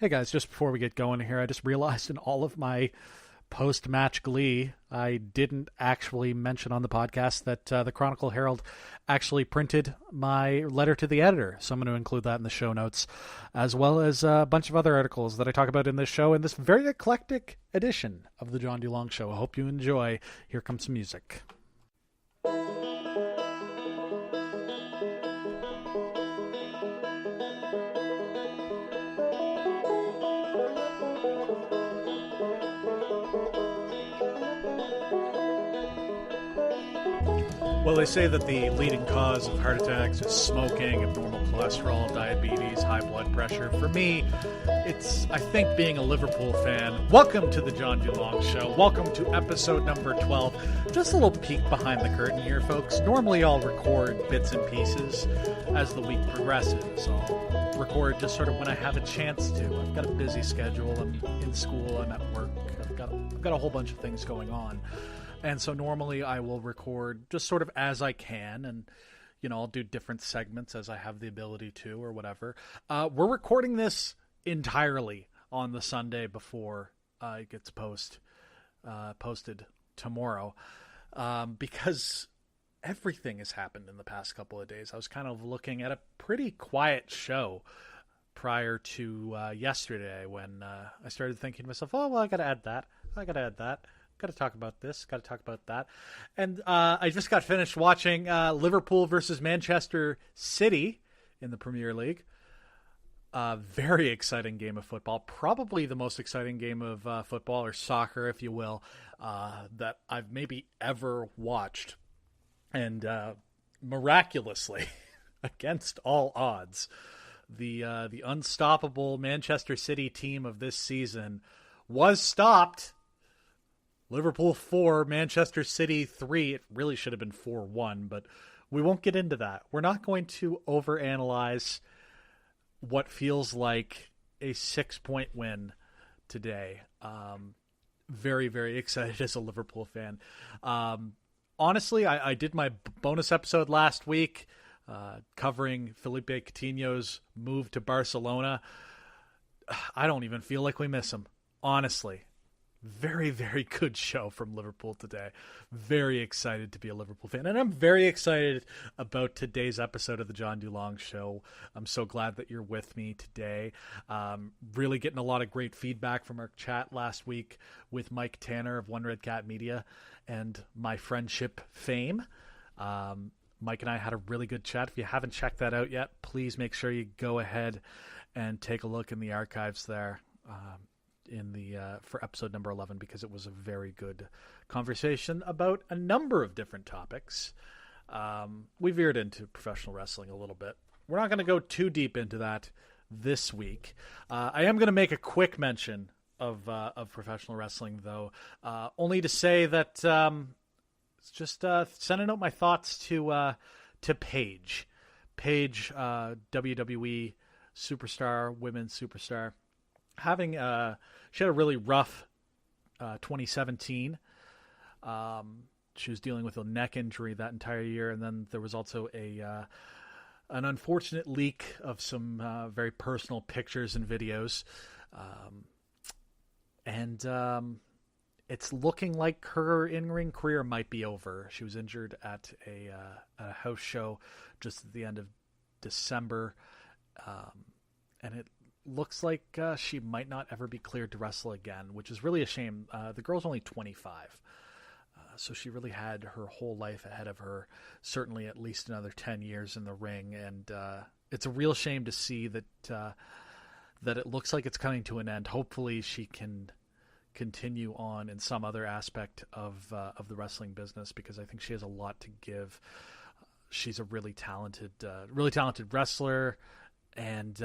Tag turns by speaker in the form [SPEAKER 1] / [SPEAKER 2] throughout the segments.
[SPEAKER 1] Hey guys, just before we get going here, I just realized in all of my post-match glee, I didn't actually mention on the podcast that the Chronicle Herald actually printed my letter to the editor. So I'm going to include that in the show notes, as well as a bunch of other articles that I talk about in this show in this very eclectic edition of the John Dulong Show. I hope you enjoy. Here comes some music. Well, they say that the leading cause of heart attacks is smoking, abnormal cholesterol, diabetes, high blood pressure. For me, it's, I think, being a Liverpool fan. Welcome to the John Dulong Show. Welcome to episode number 12. Just a little peek behind the curtain here, folks. Normally, I'll record bits and pieces as the week progresses. I'll record just sort of when I have a chance to. I've got a busy schedule. I'm in school. I'm at work. I've got a whole bunch of things going on. And so normally I will record just sort of as I can, and, you know, I'll do different segments as I have the ability to or whatever. We're recording this entirely on the Sunday before it gets posted tomorrow, because everything has happened in the past couple of days. I was kind of looking at a pretty quiet show prior to yesterday when I started thinking to myself, oh, well, I got to add that. Got to talk about this. Got to talk about that. And I just got finished watching Liverpool versus Manchester City in the Premier League. Very exciting game of football. Probably the most exciting game of football, or soccer, if you will, that I've maybe ever watched. And miraculously, against all odds, the unstoppable Manchester City team of this season was stopped. Liverpool 4, Manchester City 3. It really should have been 4-1, but we won't get into that. We're not going to overanalyze what feels like a 6-point win today. Very, very excited as a Liverpool fan. Honestly, I did my bonus episode last week covering Felipe Coutinho's move to Barcelona. I don't even feel like we miss him, honestly. Very, very good show from Liverpool today. Very excited to be a Liverpool fan. And I'm very excited about today's episode of the John Dulong Show. I'm so glad that you're with me today. Really getting a lot of great feedback from our chat last week with Mike Tanner of One Red Cat Media and My Friendship fame. Mike and I had a really good chat. If you haven't checked that out yet, please make sure you go ahead and take a look in the archives there. For episode number 11, because it was a very good conversation about a number of different topics. We veered into professional wrestling a little bit. We're not going to go too deep into that this week. I am going to make a quick mention of professional wrestling, though, only to say that just sending out my thoughts to Paige. Paige, WWE superstar, women's superstar. She had a really rough 2017. She was dealing with a neck injury that entire year, and then there was also an unfortunate leak of some very personal pictures and videos. It's looking like her in-ring career might be over. She was injured at a house show just at the end of December, and it looks like she might not ever be cleared to wrestle again, which is really a shame. The girl's only 25, so she really had her whole life ahead of her, certainly at least another 10 years in the ring, and it's a real shame to see that it looks like it's coming to an end. Hopefully she can continue on in some other aspect of the wrestling business, because I think she has a lot to give. She's a really talented wrestler, and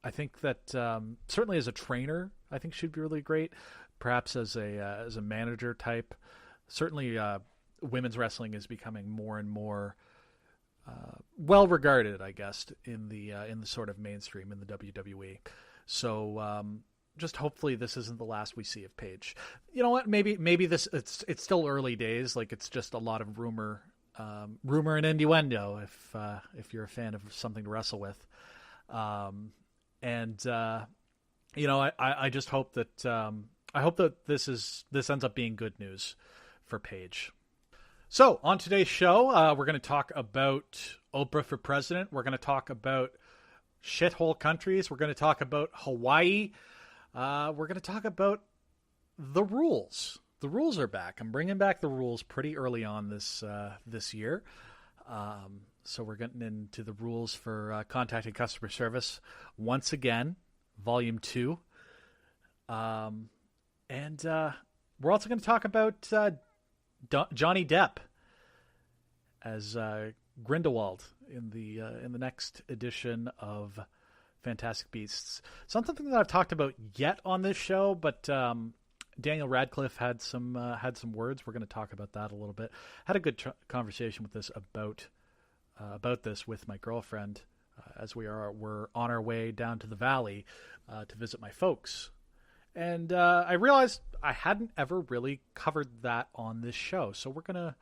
[SPEAKER 1] I think that certainly as a trainer, I think she'd be really great. Perhaps as a manager type. Certainly, women's wrestling is becoming more and more well regarded, I guess, in the sort of mainstream in the WWE. So just hopefully this isn't the last we see of Paige. You know what? Maybe this it's still early days. Like, it's just a lot of rumor and innuendo. If you're a fan of something to wrestle with. And I just hope that this ends up being good news for Paige. So on today's show, we're going to talk about Oprah for president. We're going to talk about shithole countries. We're going to talk about Hawaii. We're going to talk about the rules. The rules are back. I'm bringing back the rules pretty early on this year. So we're getting into the rules for contacting customer service once again, Volume 2. And we're also going to talk about Johnny Depp as Grindelwald in the next edition of Fantastic Beasts. It's not something that I've talked about yet on this show, but Daniel Radcliffe had some words. We're going to talk about that a little bit. Had a good conversation with this about this with my girlfriend as we're on our way down to the valley to visit my folks. And I realized I hadn't ever really covered that on this show, so we're gonna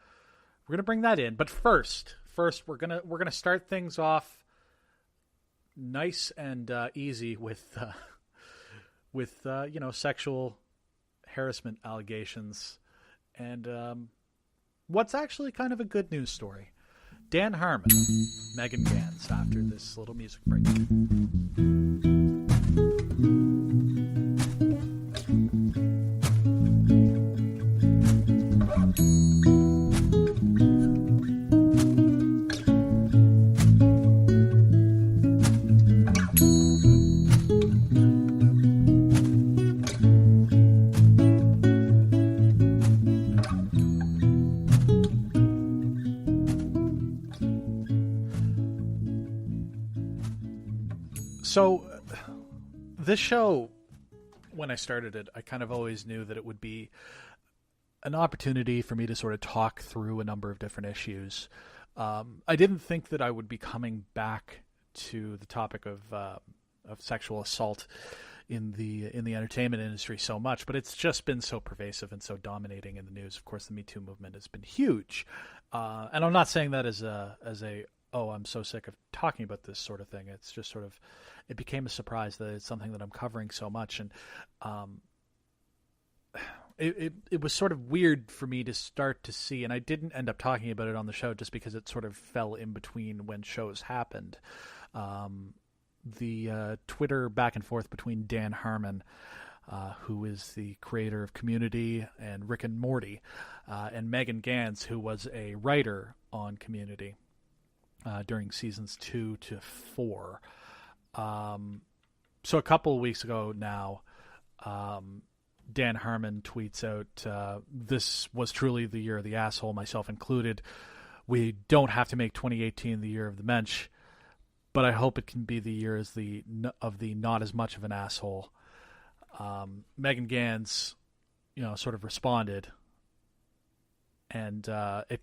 [SPEAKER 1] bring that in. But first we're gonna start things off nice and easy with sexual harassment allegations and what's actually kind of a good news story. Dan Harmon, Megan Ganz, after this little music break. So this show, when I started it, I kind of always knew that it would be an opportunity for me to sort of talk through a number of different issues. I didn't think that I would be coming back to the topic of sexual assault in the entertainment industry so much, but it's just been so pervasive and so dominating in the news. Of course, the Me Too movement has been huge, and I'm not saying that as a oh, I'm so sick of talking about this sort of thing. It's just sort of, it became a surprise that it's something that I'm covering so much. And it was sort of weird for me to start to see, and I didn't end up talking about it on the show just because it sort of fell in between when shows happened. The Twitter back and forth between Dan Harmon, who is the creator of Community and Rick and Morty, and Megan Ganz, who was a writer on Community during seasons 2 to 4. So a couple of weeks ago now, Dan Harmon tweets out, this was truly the year of the asshole, myself included. We don't have to make 2018 the year of the mensch, but I hope it can be the year of the not as much of an asshole. Megan Ganz, sort of responded, and it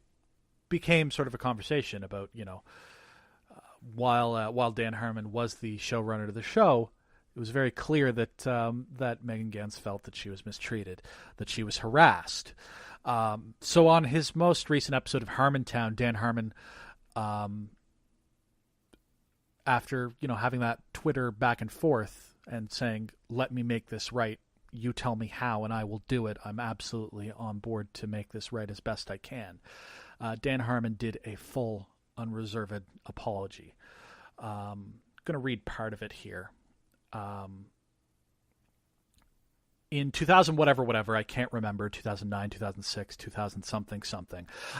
[SPEAKER 1] became sort of a conversation about, while Dan Harmon was the showrunner of the show, it was very clear that that Megan Ganz felt that she was mistreated, that she was harassed. So on his most recent episode of Harmontown, Dan Harmon, after having that Twitter back and forth and saying, "Let me make this right. You tell me how, and I will do it. I'm absolutely on board to make this right as best I can." Dan Harmon did a full, unreserved apology. I'm going to read part of it here. In 2000, whatever, I can't remember, 2009, 2006, 2000 something,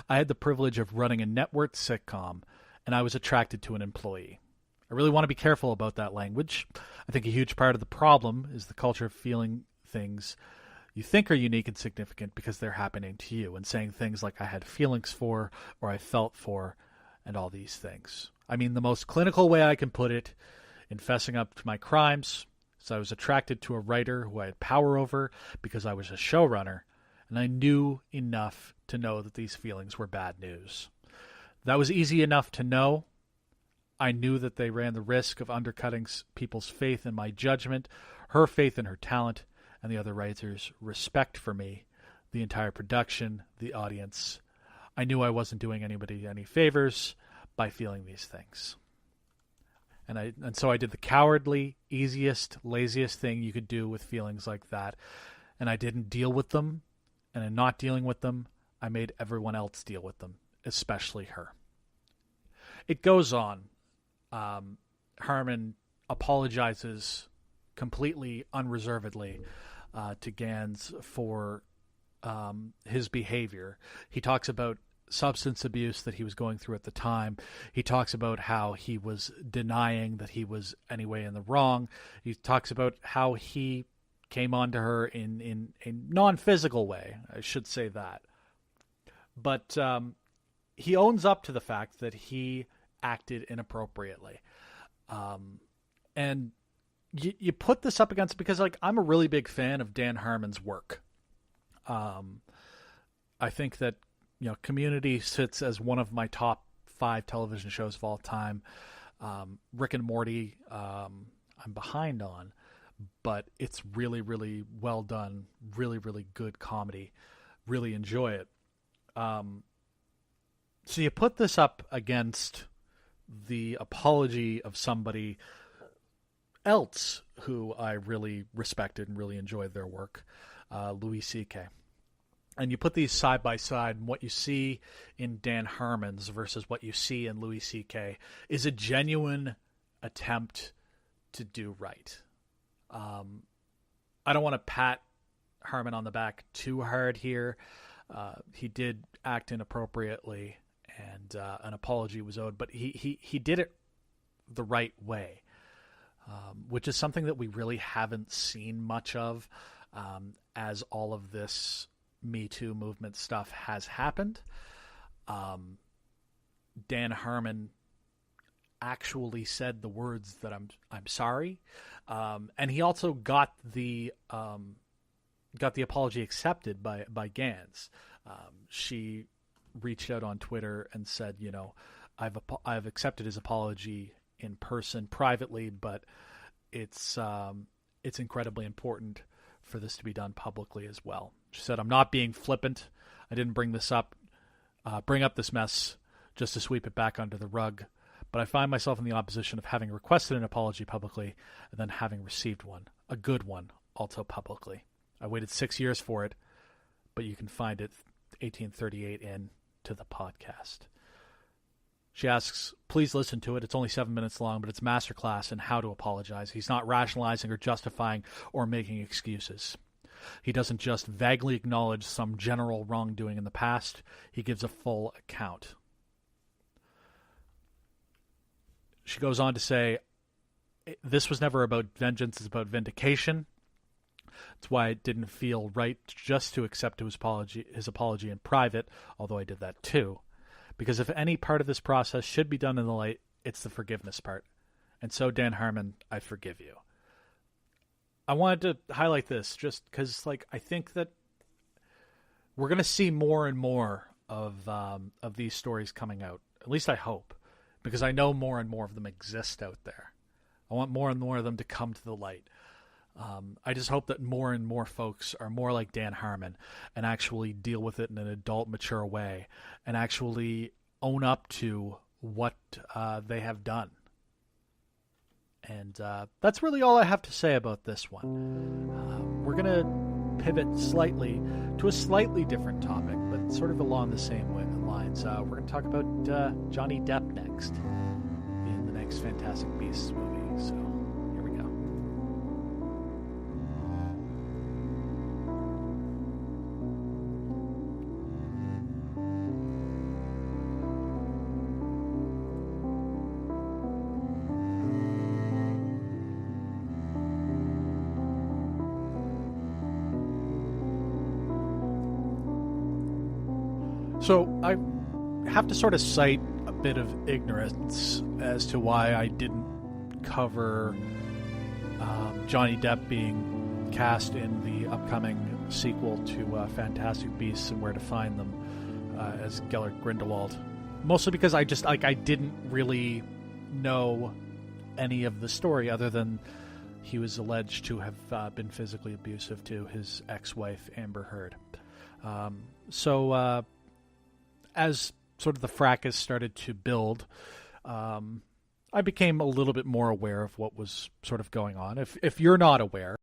[SPEAKER 1] I had the privilege of running a network sitcom, and I was attracted to an employee. I really want to be careful about that language. I think a huge part of the problem is the culture of feeling things you think are unique and significant because they're happening to you, and saying things like I had feelings for, or I felt for, and all these things. I mean, the most clinical way I can put it, in fessing up to my crimes, is I was attracted to a writer who I had power over because I was a showrunner, and I knew enough to know that these feelings were bad news. That was easy enough to know. I knew that they ran the risk of undercutting people's faith in my judgment, her faith in her talent, and the other writers' respect for me, the entire production, the audience. I knew I wasn't doing anybody any favors by feeling these things. And so I did the cowardly, easiest, laziest thing you could do with feelings like that. And I didn't deal with them. And in not dealing with them, I made everyone else deal with them, especially her. It goes on. Harmon apologizes completely unreservedly to Ganz for his behavior. He talks about substance abuse that he was going through at the time. He talks about how he was denying that he was anyway in the wrong. He talks about how he came on to her in a non-physical way. I should say that. But he owns up to the fact that he acted inappropriately. And you put this up against, because like I'm a really big fan of Dan Harmon's work. I think that, Community sits as one of my top 5 television shows of all time. Rick and Morty, I'm behind on, but it's really, really well done. Really, really good comedy. Really enjoy it. So you put this up against the apology of somebody else who I really respected and really enjoyed their work, Louis C.K. And you put these side by side, and what you see in Dan Harmon's versus what you see in Louis C.K. is a genuine attempt to do right. I don't want to pat Harmon on the back too hard here. He did act inappropriately, and an apology was owed, but he did it the right way, which is something that we really haven't seen much of as all of this Me Too movement stuff has happened. Dan Harmon actually said the words that I'm sorry, and he also got the apology accepted by Ganz. She reached out on Twitter and said, I've accepted his apology in person privately, but it's incredibly important for this to be done publicly as well. She said, I'm not being flippant. I didn't bring up this mess just to sweep it back under the rug, but I find myself in the opposition of having requested an apology publicly and then having received one, a good one, also publicly. I waited 6 years for it, but you can find it 1838 in to the podcast. She asks, please listen to it. It's only 7 minutes long, but it's masterclass in how to apologize. He's not rationalizing or justifying or making excuses. He doesn't just vaguely acknowledge some general wrongdoing in the past. He gives a full account. She goes on to say, this was never about vengeance, it's about vindication. That's why it didn't feel right just to accept his apology in private, although I did that too. Because if any part of this process should be done in the light, it's the forgiveness part. And so, Dan Harmon, I forgive you. I wanted to highlight this just because, I think that we're going to see more and more of these stories coming out. At least I hope, because I know more and more of them exist out there. I want more and more of them to come to the light. I just hope that more and more folks are more like Dan Harmon and actually deal with it in an adult, mature way and actually own up to what they have done. And that's really all I have to say about this one. We're going to pivot slightly to a slightly different topic, but sort of along the same lines. We're going to talk about Johnny Depp next in the next Fantastic Beasts movie. So here we go. So I have to sort of cite a bit of ignorance as to why I didn't cover Johnny Depp being cast in the upcoming sequel to Fantastic Beasts and Where to Find Them as Gellert Grindelwald. Mostly because I didn't really know any of the story other than he was alleged to have been physically abusive to his ex-wife, Amber Heard. As sort of the fracas started to build, I became a little bit more aware of what was sort of going on. If you're not aware,